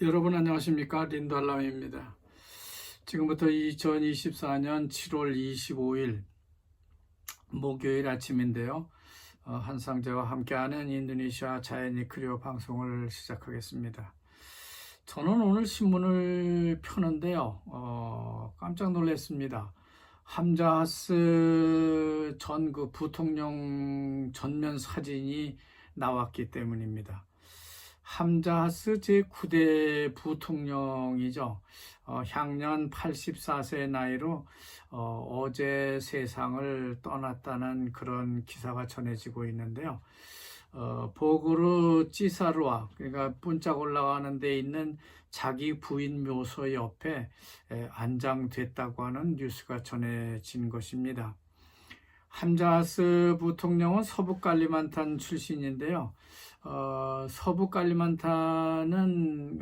여러분 안녕하십니까? 린달람입니다. 지금부터 2024년 7월 25일 목요일 아침인데요. 한상재와 함께하는 인도네시아 자연이크리오 방송을 시작하겠습니다. 저는 오늘 신문을 펴는데요. 깜짝 놀랐습니다. 함자하스 전 부통령 전면 사진이 나왔기 때문입니다. 함자하스 제9대 부통령이죠. 향년 84세 나이로 어제 세상을 떠났다는 그런 기사가 전해지고 있는데요. 보그르 찌사루아, 그러니까 문짝 올라가는 데 있는 자기 부인 묘소 옆에 안장됐다고 하는 뉴스가 전해진 것입니다. 함자하스 부통령은 서부 칼리만탄 출신인데요. 서부 칼리만탄은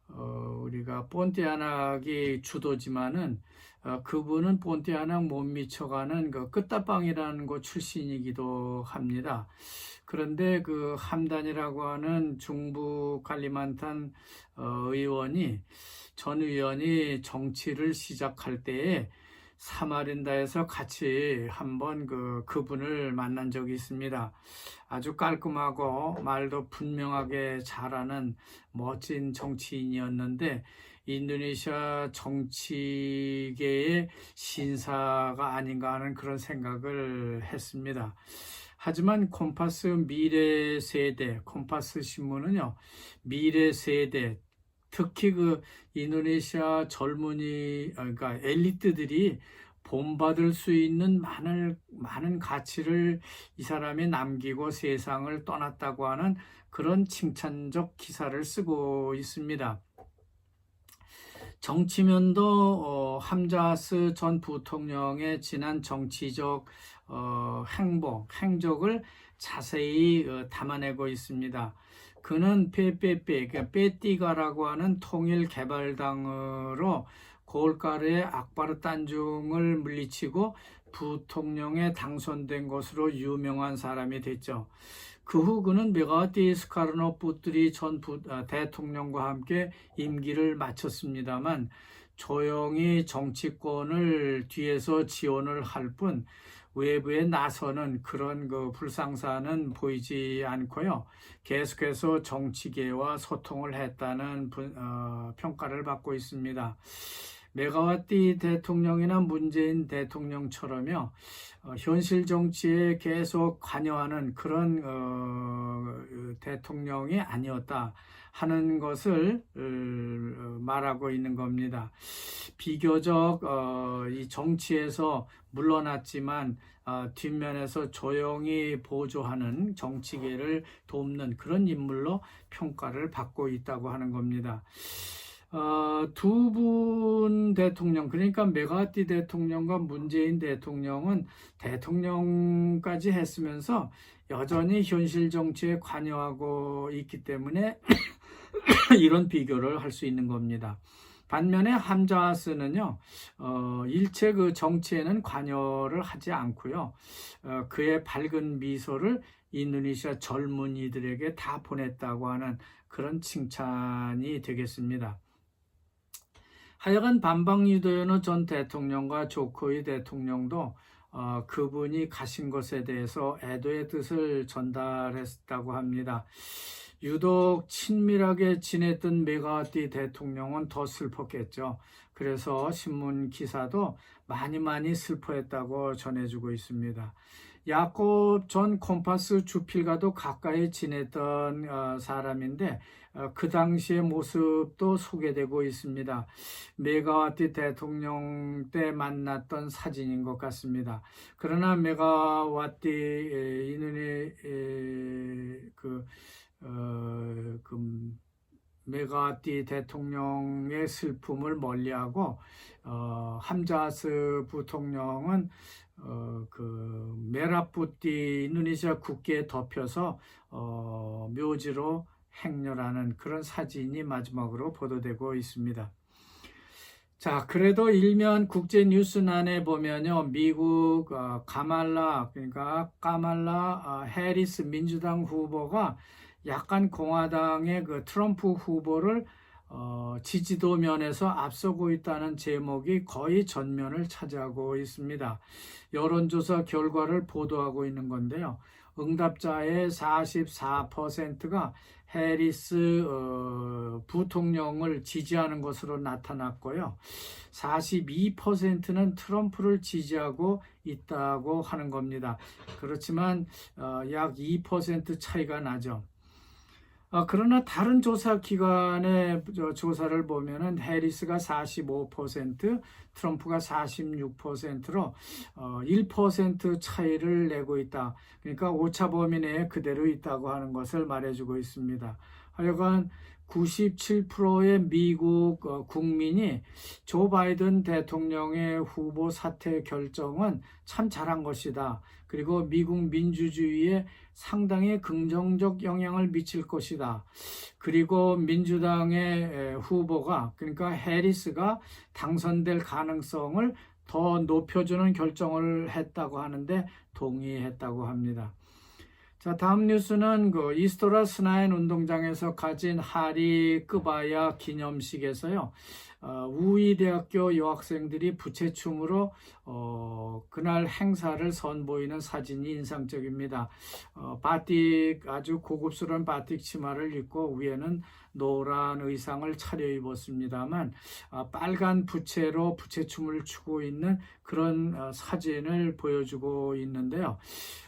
우리가 본티아낙이 주도지만은 그분은 본티아낙 못 미쳐가는 그 끝다방이라는 곳 출신이기도 합니다. 그런데 그 함단이라고 하는 중부 칼리만탄 전 의원이 정치를 시작할 때에 사마린다에서 같이 한번 그분을 만난 적이 있습니다. 아주 깔끔하고 말도 분명하게 잘하는 멋진 정치인이었는데 인도네시아 정치계의 신사가 아닌가 하는 그런 생각을 했습니다. 하지만 콤파스 미래 세대, 콤파스 신문은요, 미래 세대, 특히 인도네시아 젊은이, 그러니까 엘리트들이 본받을 수 있는 많은 가치를 이 사람이 남기고 세상을 떠났다고 하는 그런 칭찬적 기사를 쓰고 있습니다. 정치면도 함자하스 전 부통령의 지난 정치적 행적을 자세히 담아내고 있습니다. 그는 빼띠가라고 하는 통일개발당으로 골가르의 악바르 단중을 물리치고 부통령에 당선된 것으로 유명한 사람이 됐죠. 그 후 그는 메가와티 스카르노 푸트리 전 대통령과 함께 임기를 마쳤습니다만 조용히 정치권을 뒤에서 지원을 할 뿐 외부에 나서는 그런 불상사는 보이지 않고요. 계속해서 정치계와 소통을 했다는 평가를 받고 있습니다. 메가와티 대통령이나 문재인 대통령처럼요, 현실 정치에 계속 관여하는 그런 대통령이 아니었다 하는 것을 말하고 있는 겁니다. 비교적 이 정치에서 물러났지만 뒷면에서 조용히 보조하는 정치계를 돕는 그런 인물로 평가를 받고 있다고 하는 겁니다. 두 분 대통령, 그러니까 메가와티 대통령과 문재인 대통령은 대통령까지 했으면서 여전히 현실 정치에 관여하고 있기 때문에 이런 비교를 할 수 있는 겁니다. 반면에 함자하스는요, 일체 정치에는 관여를 하지 않고요, 그의 밝은 미소를 인도네시아 젊은이들에게 다 보냈다고 하는 그런 칭찬이 되겠습니다. 하여간 반방 유도연호 전 대통령과 조코이 대통령도 그분이 가신 것에 대해서 애도의 뜻을 전달했다고 합니다. 유독 친밀하게 지냈던 메가와티 대통령은 더 슬펐겠죠. 그래서 신문 기사도 많이 슬퍼했다고 전해주고 있습니다. 야콥 전 콤파스 주필과도 가까이 지냈던 사람인데 그 당시의 모습도 소개되고 있습니다. 메가와티 대통령 때 만났던 사진인 것 같습니다. 그러나 메가와티 메가와티 대통령의 슬픔을 멀리하고 함자하스 부통령은 메라푸티 인도네시아 국기에 덮여서 묘지로 행렬하는 그런 사진이 마지막으로 보도되고 있습니다. 자, 그래도 일면 국제 뉴스란에 보면요, 미국 까말라 해리스 민주당 후보가 약간 공화당의 그 트럼프 후보를 지지도 면에서 앞서고 있다는 제목이 거의 전면을 차지하고 있습니다. 여론조사 결과를 보도하고 있는 건데요. 응답자의 44%가 해리스 부통령을 지지하는 것으로 나타났고요. 42%는 트럼프를 지지하고 있다고 하는 겁니다. 그렇지만 약 2% 차이가 나죠. 그러나 다른 조사 기관의 조사를 보면은 해리스가 45%, 트럼프가 46%로 1% 차이를 내고 있다. 그러니까 오차 범위 내에 그대로 있다고 하는 것을 말해주고 있습니다. 하여간 97%의 미국 국민이 조 바이든 대통령의 후보 사퇴 결정은 참 잘한 것이다. 그리고 미국 민주주의에 상당히 긍정적 영향을 미칠 것이다. 그리고 민주당의 후보가, 그러니까 해리스가 당선될 가능성을 더 높여주는 결정을 했다고 하는데 동의했다고 합니다. 자, 다음 뉴스는 그 이스토라 스나인 운동장에서 가진 하리 끄바야 기념식에서요. 우이대학교 여학생들이 부채춤으로 그날 행사를 선보이는 사진이 인상적입니다. 바틱, 아주 고급스러운 바틱 치마를 입고 위에는 노란 의상을 차려입었습니다만 빨간 부채로 부채춤을 추고 있는 그런 사진을 보여주고 있는데요.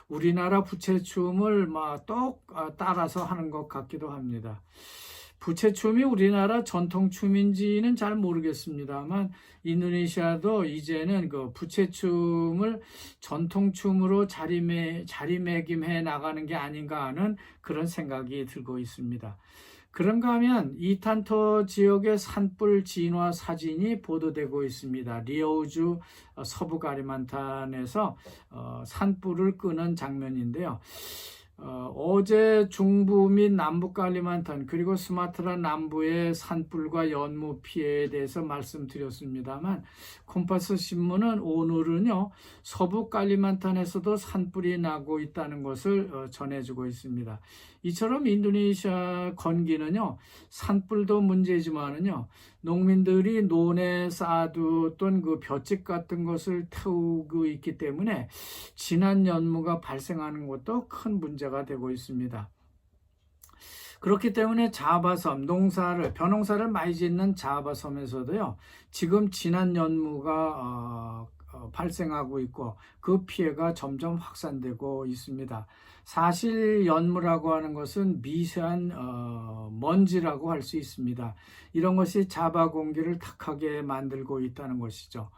우리나라 부채춤을 똑 따라서 하는 것 같기도 합니다. 부채춤이 우리나라 전통춤인지는 잘 모르겠습니다만 인도네시아도 이제는 그 부채춤을 전통춤으로 자리매김해 나가는 게 아닌가 하는 그런 생각이 들고 있습니다. 그런가 하면 이탄토 지역의 산불 진화 사진이 보도되고 있습니다. 리오주 서부 가리만탄에서 산불을 끄는 장면인데요. 어제 중부 및 남부 가리만탄 그리고 수마트라 남부의 산불과 연무 피해에 대해서 말씀드렸습니다만 콤파스 신문은 오늘은요 서부 가리만탄에서도 산불이 나고 있다는 것을 전해주고 있습니다. 이처럼 인도네시아 건기는요 산불도 문제지만은요 농민들이 논에 쌓아두던 그 볏짚 같은 것을 태우고 있기 때문에 진한 연무가 발생하는 것도 큰 문제가 되고 있습니다. 그렇기 때문에 자바섬, 벼농사를 많이 짓는 자바섬에서도요, 지금 진한 연무가 발생하고 있고 그 피해가 점점 확산되고 있습니다. 사실 연무라고 하는 것은 미세한 먼지라고 할 수 있습니다. 이런 것이 자바 공기를 탁하게 만들고 있다는 것이죠.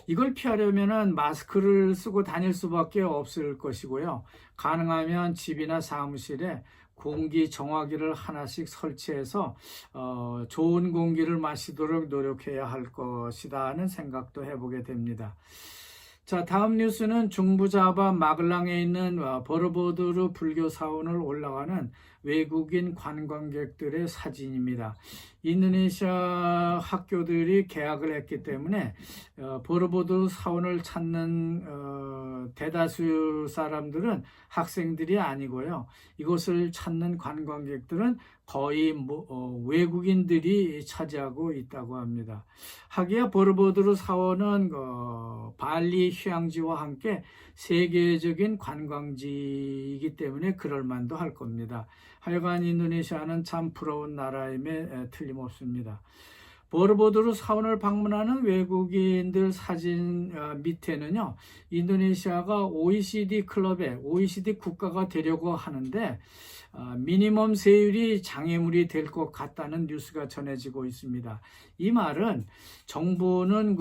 이걸 피하려면 마스크를 쓰고 다닐 수밖에 없을 것이고요. 가능하면 집이나 사무실에 공기 정화기를 하나씩 설치해서 좋은 공기를 마시도록 노력해야 할 것이다 하는 생각도 해보게 됩니다. 자, 다음 뉴스는 중부자바 마글랑에 있는 버르보드르 불교 사원을 올라가는 외국인 관광객들의 사진입니다. 인도네시아 학교들이 개학을 했기 때문에 버르보드르 사원을 찾는 대다수 사람들은 학생들이 아니고요. 이곳을 찾는 관광객들은 거의 외국인들이 차지하고 있다고 합니다. 하기야 버르보드르 사원은 발리 휴양지와 함께 세계적인 관광지이기 때문에 그럴 만도 할 겁니다. 하여간 인도네시아는 참 부러운 나라임에 틀림없습니다. 버르보드르 사원을 방문하는 외국인들 사진 밑에는요, 인도네시아가 OECD 국가가 되려고 하는데 미니멈 세율이 장애물이 될 것 같다는 뉴스가 전해지고 있습니다. 이 말은 정부는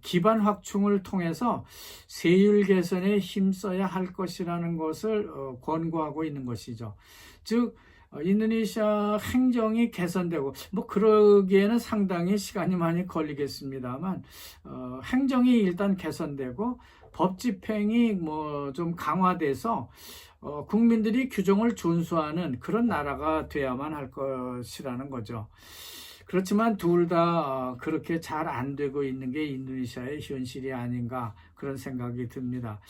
기반 확충을 통해서 세율 개선에 힘써야 할 것이라는 것을 권고하고 있는 것이죠. 즉 인도네시아 행정이 개선되고 그러기에는 상당히 시간이 많이 걸리겠습니다만 행정이 일단 개선되고 법 집행이 좀 강화돼서 국민들이 규정을 준수하는 그런 나라가 돼야만 할 것이라는 거죠. 그렇지만 둘 다 그렇게 잘 안 되고 있는 게 인도네시아의 현실이 아닌가 그런 생각이 듭니다.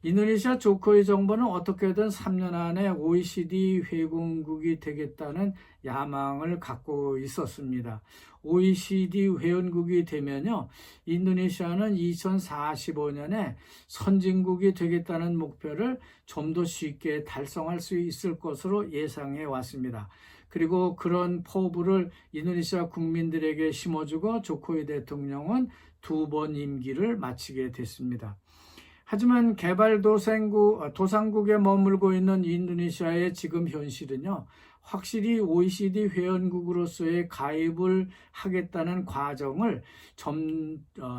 인도네시아 조코이 정부는 어떻게든 3년 안에 OECD 회원국이 되겠다는 야망을 갖고 있었습니다. OECD 회원국이 되면요, 인도네시아는 2045년에 선진국이 되겠다는 목표를 좀 더 쉽게 달성할 수 있을 것으로 예상해 왔습니다. 그리고 그런 포부를 인도네시아 국민들에게 심어주고 조코이 대통령은 2번 임기를 마치게 됐습니다. 하지만 도상국에 머물고 있는 인도네시아의 지금 현실은요, 확실히 OECD 회원국으로서의 가입을 하겠다는 과정을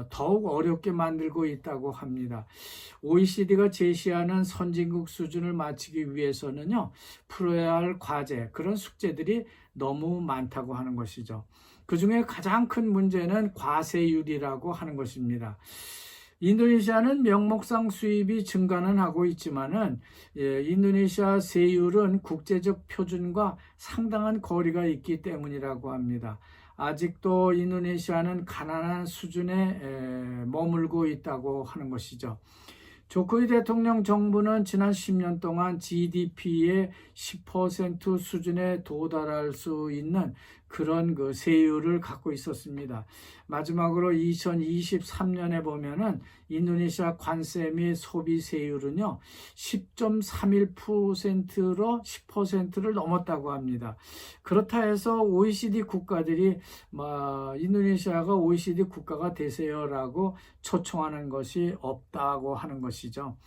더욱 어렵게 만들고 있다고 합니다. OECD가 제시하는 선진국 수준을 맞추기 위해서는요, 풀어야 할 과제, 그런 숙제들이 너무 많다고 하는 것이죠. 그 중에 가장 큰 문제는 과세율이라고 하는 것입니다. 인도네시아는 명목상 수입이 증가는 하고 있지만은 인도네시아 세율은 국제적 표준과 상당한 거리가 있기 때문이라고 합니다. 아직도 인도네시아는 가난한 수준에 머물고 있다고 하는 것이죠. 조코이 대통령 정부는 지난 10년 동안 GDP의 10% 수준에 도달할 수 있는 그런 세율을 갖고 있었습니다. 마지막으로 2023년에 보면은 인도네시아 관세 및 소비 세율은요, 10.31%로 10%를 넘었다고 합니다. 그렇다 해서 OECD 국가들이 인도네시아가 OECD 국가가 되세요라고 초청하는 것이 없다고 하는 것이죠.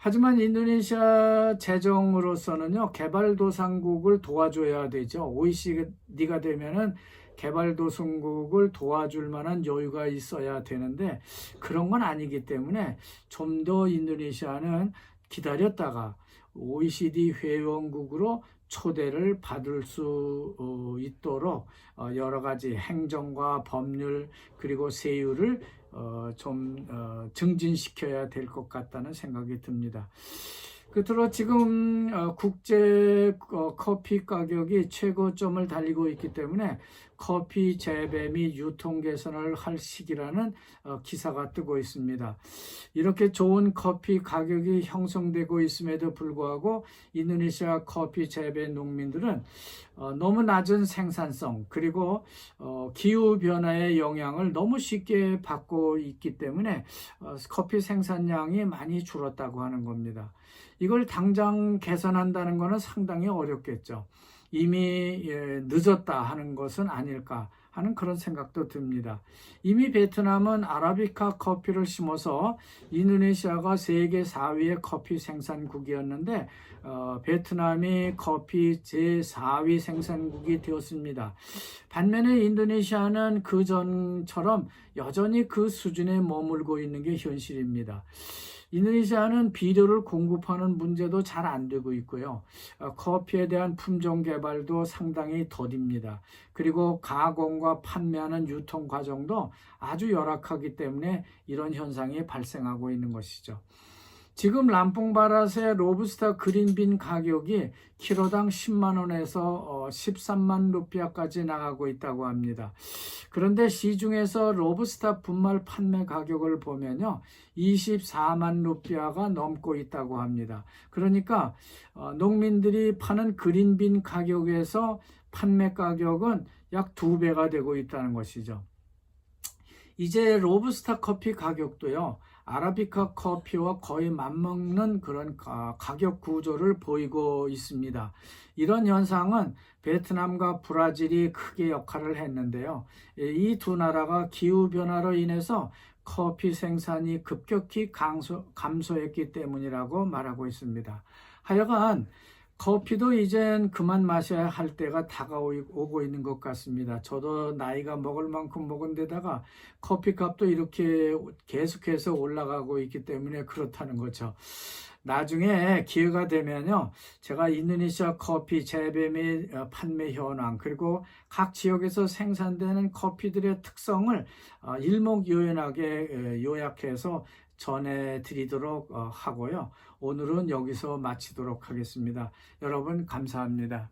하지만 인도네시아 재정으로서는요, 개발도상국을 도와줘야 되죠. OECD가 되면은 개발도상국을 도와줄 만한 여유가 있어야 되는데 그런 건 아니기 때문에 좀 더 인도네시아는 기다렸다가 OECD 회원국으로 초대를 받을 수 있도록 여러 가지 행정과 법률 그리고 세율을 증진시켜야 될 것 같다는 생각이 듭니다. 끝으로 지금 국제 커피 가격이 최고점을 달리고 있기 때문에 커피 재배 및 유통 개선을 할 시기라는 기사가 뜨고 있습니다. 이렇게 좋은 커피 가격이 형성되고 있음에도 불구하고 인도네시아 커피 재배 농민들은 너무 낮은 생산성 그리고 기후변화의 영향을 너무 쉽게 받고 있기 때문에 커피 생산량이 많이 줄었다고 하는 겁니다. 이걸 당장 개선한다는 것은 상당히 어렵겠죠. 이미 늦었다 하는 것은 아닐까 하는 그런 생각도 듭니다. 이미 베트남은 아라비카 커피를 심어서 인도네시아가 세계 4위의 커피 생산국이었는데 베트남이 커피 제4위 생산국이 되었습니다. 반면에 인도네시아는 그전처럼 여전히 그 수준에 머물고 있는 게 현실입니다. 인도네시아는 비료를 공급하는 문제도 잘 안 되고 있고요. 커피에 대한 품종 개발도 상당히 더딥니다. 그리고 가공과 판매하는 유통 과정도 아주 열악하기 때문에 이런 현상이 발생하고 있는 것이죠. 지금 람퐁바랏의 로부스타 그린빈 가격이 키로당 10만 원에서 13만 루피아까지 나가고 있다고 합니다. 그런데 시중에서 로부스타 분말 판매 가격을 보면요, 24만 루피아가 넘고 있다고 합니다. 그러니까 농민들이 파는 그린빈 가격에서 판매 가격은 약 2배가 되고 있다는 것이죠. 이제 로부스타 커피 가격도요, 아라비카 커피와 거의 맞먹는 그런 가격 구조를 보이고 있습니다. 이런 현상은 베트남과 브라질이 크게 역할을 했는데요. 이 두 나라가 기후변화로 인해서 커피 생산이 급격히 감소했기 때문이라고 말하고 있습니다. 하여간 커피도 이젠 그만 마셔야 할 때가 다가오고 있는 것 같습니다. 저도 나이가 먹을 만큼 먹은 데다가 커피 값도 이렇게 계속해서 올라가고 있기 때문에 그렇다는 거죠. 나중에 기회가 되면요, 제가 인도네시아 커피 재배 및 판매 현황 그리고 각 지역에서 생산되는 커피들의 특성을 일목요연하게 요약해서 전해드리도록 하고요. 오늘은 여기서 마치도록 하겠습니다. 여러분 감사합니다.